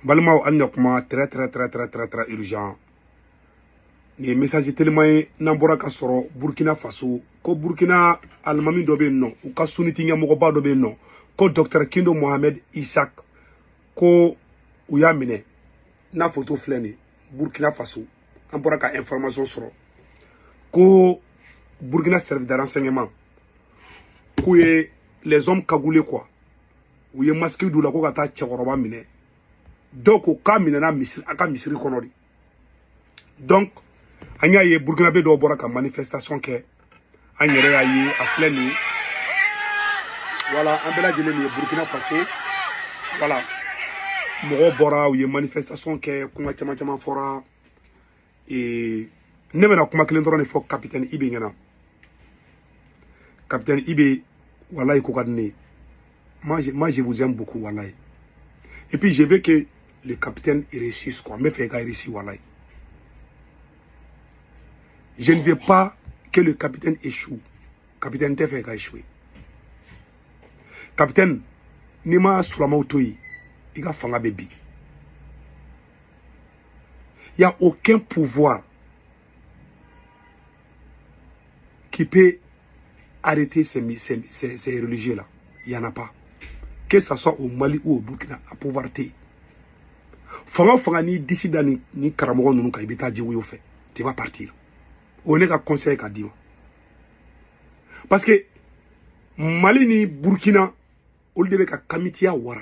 Balmao Anyakuma, très urgent. Ni message tellement nambora ka soro Burkina Faso ko Burkina almami do be no u ka suniti nyamogo ba do be no ko Dr Kindo Mohamed Isaac ko u ya mine na photo fleni Burkina Faso an bora ka information soro ko Burkina service de renseignement ko ye les hommes cagoulés quoi u ye masque du la ko ka ta chekoroba mine donc ka mine na misiri aka misiri konori donc anya ye Burkina be do bora ka manifestation ke anyere ya yi afleni voilà ambela jele ni Burkina Faso voilà mogo bora ou ye manifestation ke kuma chama fora et ne bena kuma kelen dron fo capitaine Ibe ngena capitaine Ibe wallahi ko kadne moi je vous aime beaucoup wallahi et puis je veux que le capitaine réussisse quoi me fait réussir wallahi. Je ne veux pas que le capitaine échoue. Capitaine te fait échouer. Capitaine, Nima Sulama Otoyi, il a fanga baby. Il n'y a aucun pouvoir qui peut arrêter ces religieux-là. Il n'y en a pas. Que ce soit au Mali ou au Burkina, à pouvoir te. Fanga ni d'ici ni Karamogo Nunuka, il va dire oui au fait. Tu vas partir. On est qu'à conseiller qu'à dire. Parce que Mali ni Burkina, on devait qu'à Kamitia Wara.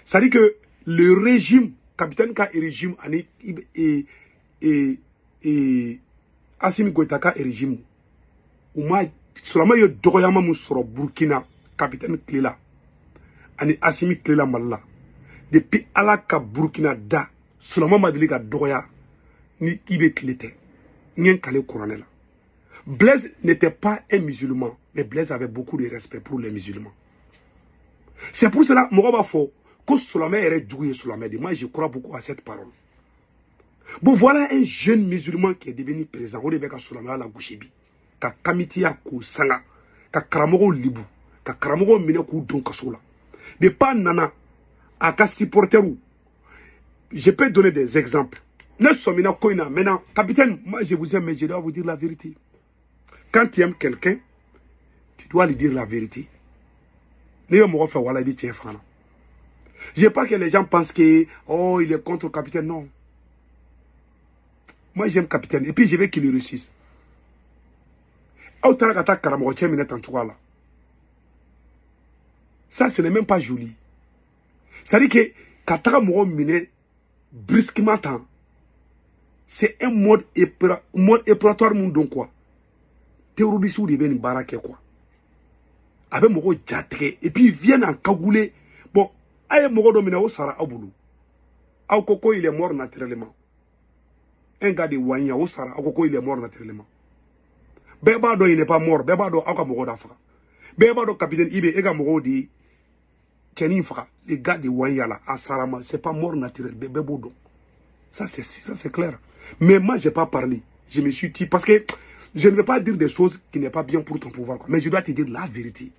Ça dit que le régime, capitaine ka et régime, et Assimi Goïta ka et régime, ou ma, seulement yo dogoyama mousoro Burkina, capitaine Klela, ani Assimi Klela Malla. Depuis Alaka Burkina da, seulement ma déliga dogoya, ni Ibe Klete. Blaise n'était pas un musulman, mais Blaise avait beaucoup de respect pour les musulmans. C'est pour cela, que Solomé est doué Solomé. Moi, je crois beaucoup à cette parole. Bon, voilà un jeune musulman qui est devenu président. On devait qu'à Solomé à la Gouchibi, qu'à Kamitia kou Sanga, qu'à Karamogo Libu, qu'à Karamogo Mine kou Donkasola. De pas Nana, à qu'à supporter ou. Je peux donner des exemples. Maintenant, capitaine, moi je vous aime, mais je dois vous dire la vérité. Quand tu aimes quelqu'un, tu dois lui dire la vérité. Je ne veux pas que les gens pensent que oh, il est contre le capitaine. Non. Moi j'aime capitaine et puis je veux qu'il réussisse. Ça, ce n'est même pas joli. Ça dit que Katara Moro Mine brusquement tant. C'est un mode épuratoire donc quoi. Terroriste ou de ben barake quoi. Avec mon jatre et puis ils viennent en cagoulé. Bon, aye mon domine au sara aboulou. Au coco il est mort naturellement. Un gars de Wanya au sara au coco il est mort naturellement. Bebado il n'est pas mort. Bebado aka mogo d'afra. Bebado capitaine Ibe ega mogo di Kenin Fra. Les gars de Wanya là à Sarama c'est pas mort naturel. Bebodo. Ça c'est clair. Mais moi, je n'ai pas parlé. Je me suis dit, parce que je ne veux pas dire des choses qui n'est pas bien pour ton pouvoir. Quoi. Mais je dois te dire la vérité.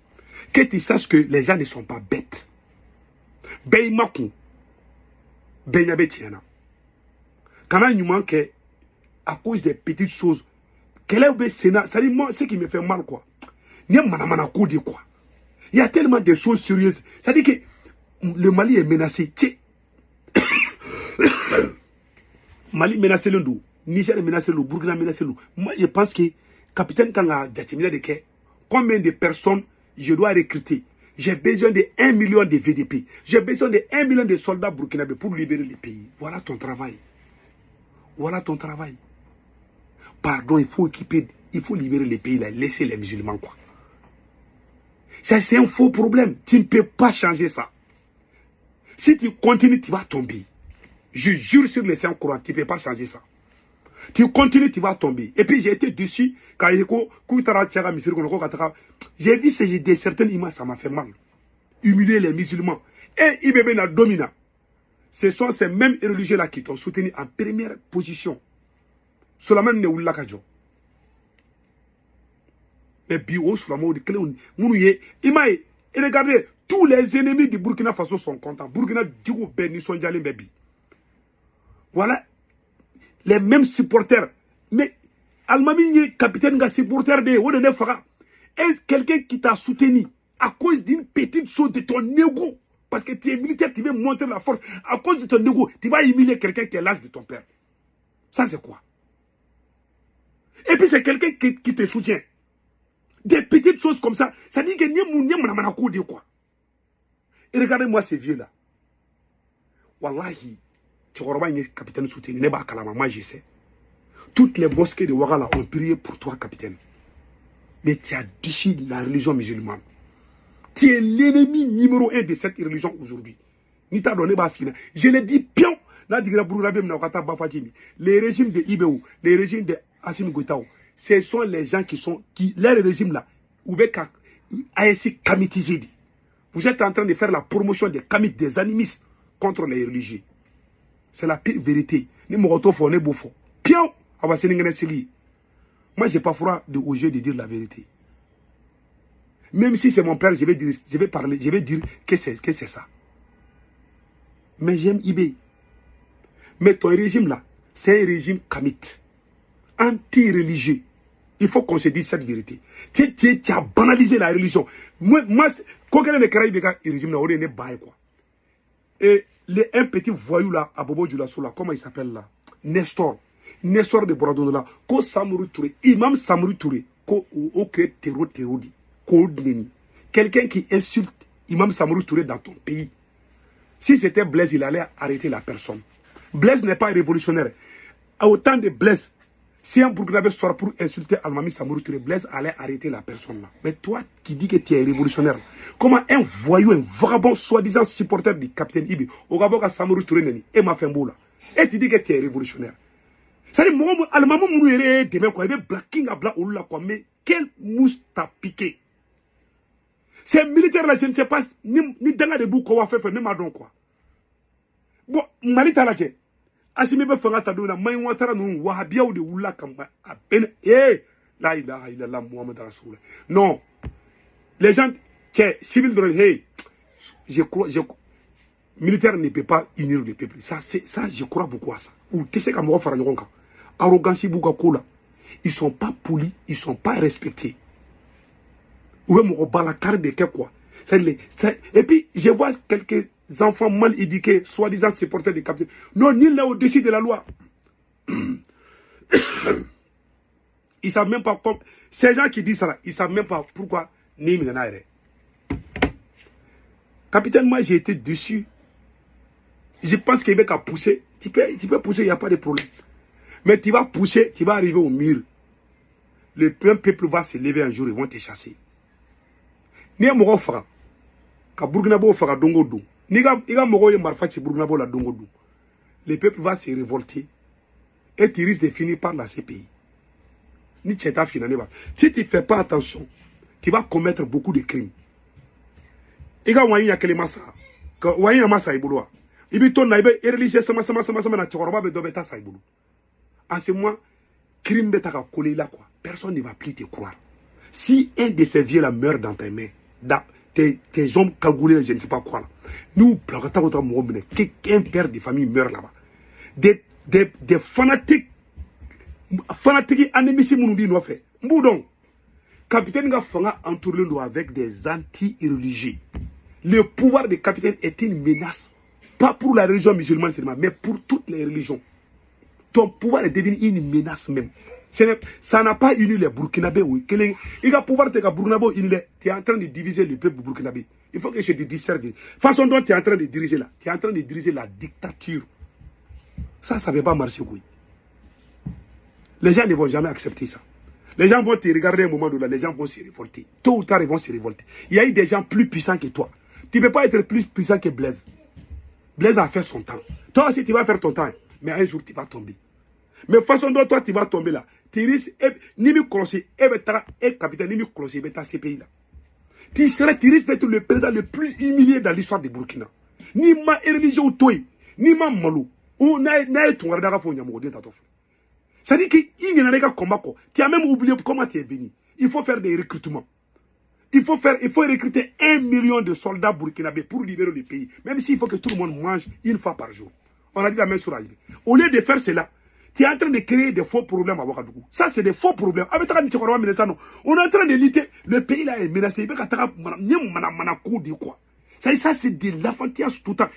Que tu saches que les gens ne sont pas bêtes. Beymakou. Benyabe tiena. Quand il nous manque, à cause des petites choses, quel est le Sénat? Ça dit, moi, ce qui me fait mal, quoi. Il y a tellement de choses sérieuses. Ça dit que le Mali est menacé. Mali menacé le dos, Niger menacé le, Burkina menacé le. Moi je pense que capitaine Kanga Djatimina de Ke, combien de personnes je dois recruter? J'ai besoin de 1 million de VDP. J'ai besoin de 1 million de soldats burkinabés pour libérer le pays. Voilà ton travail. Voilà ton travail. Pardon, il faut libérer le pays là, laisser les musulmans quoi. Ça c'est un faux problème. Tu ne peux pas changer ça. Si tu continues, tu vas tomber. Je jure sur les saints courants, tu ne peux pas changer ça. Tu continues, tu vas tomber. Et puis j'ai été dessus, quand j'ai vu certaines images, ça m'a fait mal. Humilier les musulmans. Et Ibebe na domina. Ce sont ces mêmes religieux-là qui t'ont soutenu en première position. Seulement ne oula kajo. Mais bio seulement de clé. Et regardez, Tous les ennemis du Burkina Faso sont contents. Burkina Digo Beni Sonjalen Bebi. Voilà les mêmes supporters. Mais Almami capitaine ga supporter de Wodene Fara. Est-ce quelqu'un qui t'a soutenu à cause d'une petite chose de ton ego? Parce que tu es militaire, tu veux montrer la force. À cause de ton ego, tu vas humilier quelqu'un qui est l'âge de ton père. Ça, c'est quoi? Et puis, c'est quelqu'un qui te soutient. Des petites choses comme ça. Ça dit que n'y a quoi. Et regardez-moi ces vieux-là. Wallahi, tu vois, capitaine soutenu, moi je sais. Toutes les mosquées de Ouaggala ont prié pour toi, capitaine. Mais tu as déchiré la religion musulmane. Tu es l'ennemi numéro 1 de cette religion aujourd'hui. Ni t'a donné ma fille. Je l'ai dit, pion. Les régimes de Ibeu, les régimes de Assimi Goïtaou, ce sont les gens qui les régimes là, ou bien ASC kamitisé. Vous êtes en train de faire la promotion des kamites, des animistes contre les religieux. C'est la pire vérité. Ni Moroto fo, ni Boufo. Pion. Moi, je n'ai pas froid au jeu de dire la vérité. Même si c'est mon père, je vais dire que c'est ça. Mais j'aime Ibé. Mais ton régime là, c'est un régime kamite, anti-religieux. Il faut qu'on se dise cette vérité. Tu as banalisé la religion. Moi, quand on est régime là, on est bail quoi. Et un petit voyou là, à Bobo Djoulasso là, comment il s'appelle là? Nestor de Boradon là, ko Samori Touré, Imam Samori Touré, ko ok terrordi, ko neni. Quelqu'un qui insulte Imam Samori Touré dans ton pays. Si c'était Blaise, il allait arrêter la personne. Blaise n'est pas révolutionnaire. À autant de Blaise, si un Burkinabé sort pour insulter Almami Samori Touré, Blaise allait arrêter la personne là. Mais toi qui dis que tu es révolutionnaire, comment un voyou, un vagabond, soi-disant supporter du capitaine Ibi, au Gabon Samori Touré neni, et ma fin là, et tu dis que tu es révolutionnaire. C'est-à-dire, Almami Mounouré, demain quoi, il y avait Blacking à Bla Oula quoi, mais quelle mousse t'a piqué? Ces militaires là, je ne sais pas, ni dans les bouts qu'on va faire, ni madon quoi. Bon, Mali Talaje, Assimi Befanga Tadona, Maïwatara nous, Wahabia ou de Oula Kamba, à peine, là, il a la Mohamed Rasoul. Non, les gens, civil de hey, je crois, militaire ne peut pas unir le peuple. Ça, je crois beaucoup à ça. Ou, tu sais, comme on va faire arrogance, Bougakola, ils sont pas polis, ils sont pas respectés. Ou même au balakar de quoi. Et puis, je vois quelques enfants mal éduqués, soi-disant supporters du capitaine. Non, ni là au-dessus de la loi. Ils savent même pas comme. Ces gens qui disent ça, ils savent même pas pourquoi ni Minanaire. Capitaine, moi j'ai été dessus. Je pense qu'il y a pousser. Tu peux pousser, il n'y a pas de problème. Mais tu vas pousser, tu vas arriver au mur. Le peuple va se lever un jour, ils vont te chasser. Ni a mogo faga ka Burkinabo faga dongo do ni ga mogo ye marfa ci Burkinabo la dongo do, le peuple va se révolter et tu risques de finir par la CPI. Ni tcheta finane ba. Si tu fais pas attention, tu vas commettre beaucoup de crimes. Iga wani ya kele masa ka wani ya masa ibulwa ibi ton na ibe religieux sama na tchoroba be do beta sa ibulu. En ce moment, crime beta ka coller là quoi. Personne ne va plus te croire. Si un de ces vieux là meurt dans tes mains, tes hommes cagoulés, je ne sais pas quoi là. Nous, qu'un père de famille meurt là-bas. Des fanatiques anémistes nous dit nous fait. Mboudon, capitaine Gafanga entouré nous avec des anti-religieux. Le pouvoir du capitaine est une menace, pas pour la religion musulmane seulement, mais pour toutes les religions. Ton pouvoir est devenu une menace même. Ça n'a pas uni les Burkinabés. Il a pouvoir te Burkinabé, tu es en train de diviser le peuple burkinabé. Il faut que je te dise ça. Façon dont tu es en train de diriger là, tu es en train de diriger la dictature. Ça ne va pas marcher. Oui. Les gens ne vont jamais accepter ça. Les gens vont te regarder un moment où les gens vont se révolter. Tôt ou tard, ils vont se révolter. Il y a eu des gens plus puissants que toi. Tu ne peux pas être plus puissant que Blaise. Blaise a fait son temps. Toi aussi, tu vas faire ton temps. Mais un jour, tu vas tomber. Mais façon dont toi, tu vas tomber là. Tu risques, ni me crosser, et capitaine, ni me crosser, mais ta CPI là. Tu risques d'être le président le plus humilié dans l'histoire du Burkina. Ni ma religion toi, ni ma malou. Ou n'a ton radar fond yamodé tatof. Ça dit qu'il y a un combat. Tu as même oublié comment tu es venu. Il faut faire des recrutements. Il faut recruter 1 million de soldats burkinabés pour libérer le pays. Même s'il faut que tout le monde mange une fois par jour. On a dit la même chose. Au lieu de faire cela, tu es en train de créer des faux problèmes à Ouagadougou. Ça, c'est des faux problèmes. On est en train de lutter. Le pays là est menacé. Ça, c'est de l'enfantillage tout le temps.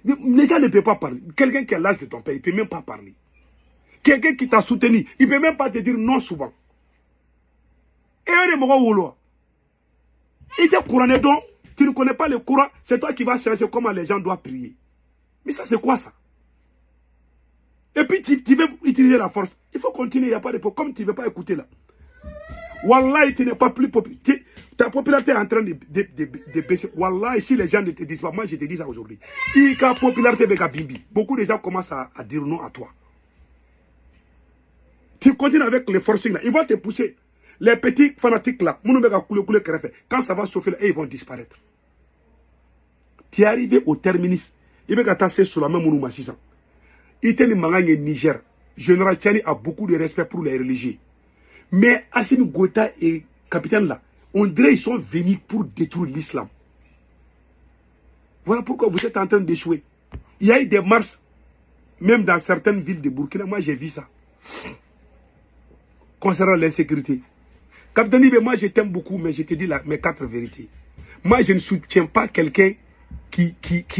Les gens ne peuvent pas parler. Quelqu'un qui a l'âge de ton père, il ne peut même pas parler. Quelqu'un qui t'a soutenu, il ne peut même pas te dire non souvent. Et il te couronné donc, tu ne connais pas le Coran, c'est toi qui vas chercher comment les gens doivent prier. Mais ça, c'est quoi ça? Et puis, tu veux utiliser la force. Il faut continuer, il n'y a pas de problème. Comme tu ne veux pas écouter là. Wallah, tu n'es pas plus populaire. Ta popularité est en train de baisser. Wallah, si les gens ne te disent pas, moi je te dis ça aujourd'hui. Ta popularité est bimbi. Beaucoup de gens commencent à dire non à toi. Tu continues avec les forcing là, ils vont te pousser. Les petits fanatiques là, quand ça va chauffer là, ils vont disparaître. Tu es arrivé au terminus. Il va tasser sur la même monument 600. Il était le Niger. Général Tchani a beaucoup de respect pour les religieux. Mais Assimi Goïta et capitaine là, on dirait qu'ils sont venus pour détruire l'islam. Voilà pourquoi vous êtes en train d'échouer. Il y a eu des marches, même dans certaines villes de Burkina. Moi, j'ai vu ça. Concernant l'insécurité. Capitaine Ibe, moi, je t'aime beaucoup, mais je te dis mes 4 vérités. Moi, je ne soutiens pas quelqu'un qui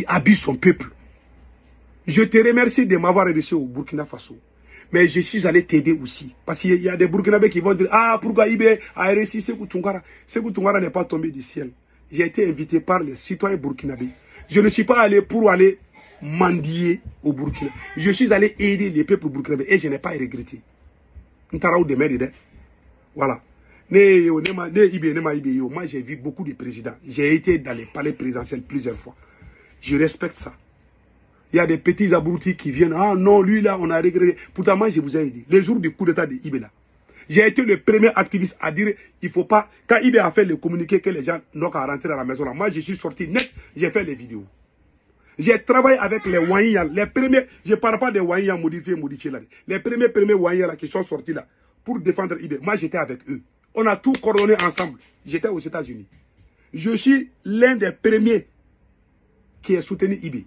abuse son peuple. Je te remercie de m'avoir reçu au Burkina Faso. Mais je suis allé t'aider aussi. Parce qu'il y a des Burkinabés qui vont dire, ah, pourquoi Ibe a réussi Sékou Toungara? Sékou Toungara n'est pas tombé du ciel. J'ai été invité par les citoyens burkinabés. Je ne suis pas allé pour aller mendier au Burkina. Je suis allé aider les peuples burkinabés et je n'ai pas regretté. Voilà. Moi, j'ai vu beaucoup de présidents. J'ai été dans les palais présidentiels plusieurs fois. Je respecte ça. Il y a des petits abrutis qui viennent. Ah non, lui là, on a regretté. Pourtant, moi, je vous ai aidé. Les jours du coup d'état de Ibe là. J'ai été le premier activiste à dire il ne faut pas. Quand Ibe a fait le communiqué que les gens n'ont qu'à rentrer dans la maison là, moi, je suis sorti net. J'ai fait les vidéos. J'ai travaillé avec les Wanyans. Les premiers, je ne parle pas des Wanyans modifiés là. Les premiers Wanyans là qui sont sortis là pour défendre Ibe. Moi, j'étais avec eux. On a tout coordonné ensemble. J'étais aux États-Unis. Je suis l'un des premiers qui a soutenu Ibe.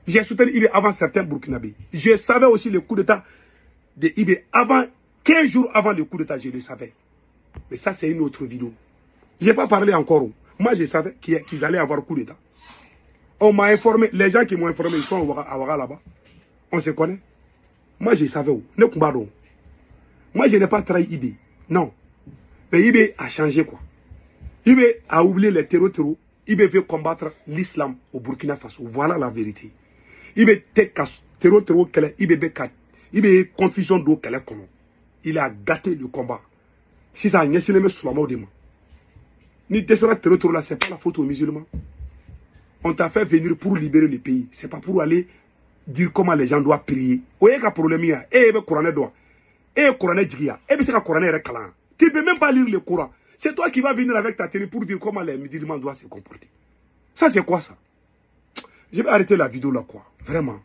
J'ai soutenu Ibe avant certains Burkinabés. Je savais aussi le coup d'état de Ibe avant, 15 jours avant le coup d'état, je le savais. Mais ça, c'est une autre vidéo. Je n'ai pas parlé encore. Moi, je savais qu'ils allaient avoir coup d'état. On m'a informé, les gens qui m'ont informé, ils sont à Ouaga là-bas. On se connaît. Moi, je savais où. Moi, je n'ai pas trahi Ibe. Non. Mais Ibe a changé quoi. Ibe a oublié les terreaux. Ibe veut combattre l'islam au Burkina Faso. Voilà la vérité. Ibe terreau kele. Ibe confusion d'eau kele kono. Il a gâté le combat. Si ça a n'y a sur la mort de moi. Ni descendant terreau là, c'est pas la faute aux musulmans. On t'a fait venir pour libérer le pays. C'est pas pour aller dire comment les gens doivent prier. Oye ka problème ya. Ebe Coran doit. Coran djigia. Ebe c'est ka Coran rekalan. Tu ne peux même pas lire le Coran. C'est toi qui vas venir avec ta télé pour dire comment les musulmans doivent se comporter. Ça, c'est quoi ça? Je vais arrêter la vidéo là, quoi. Vraiment.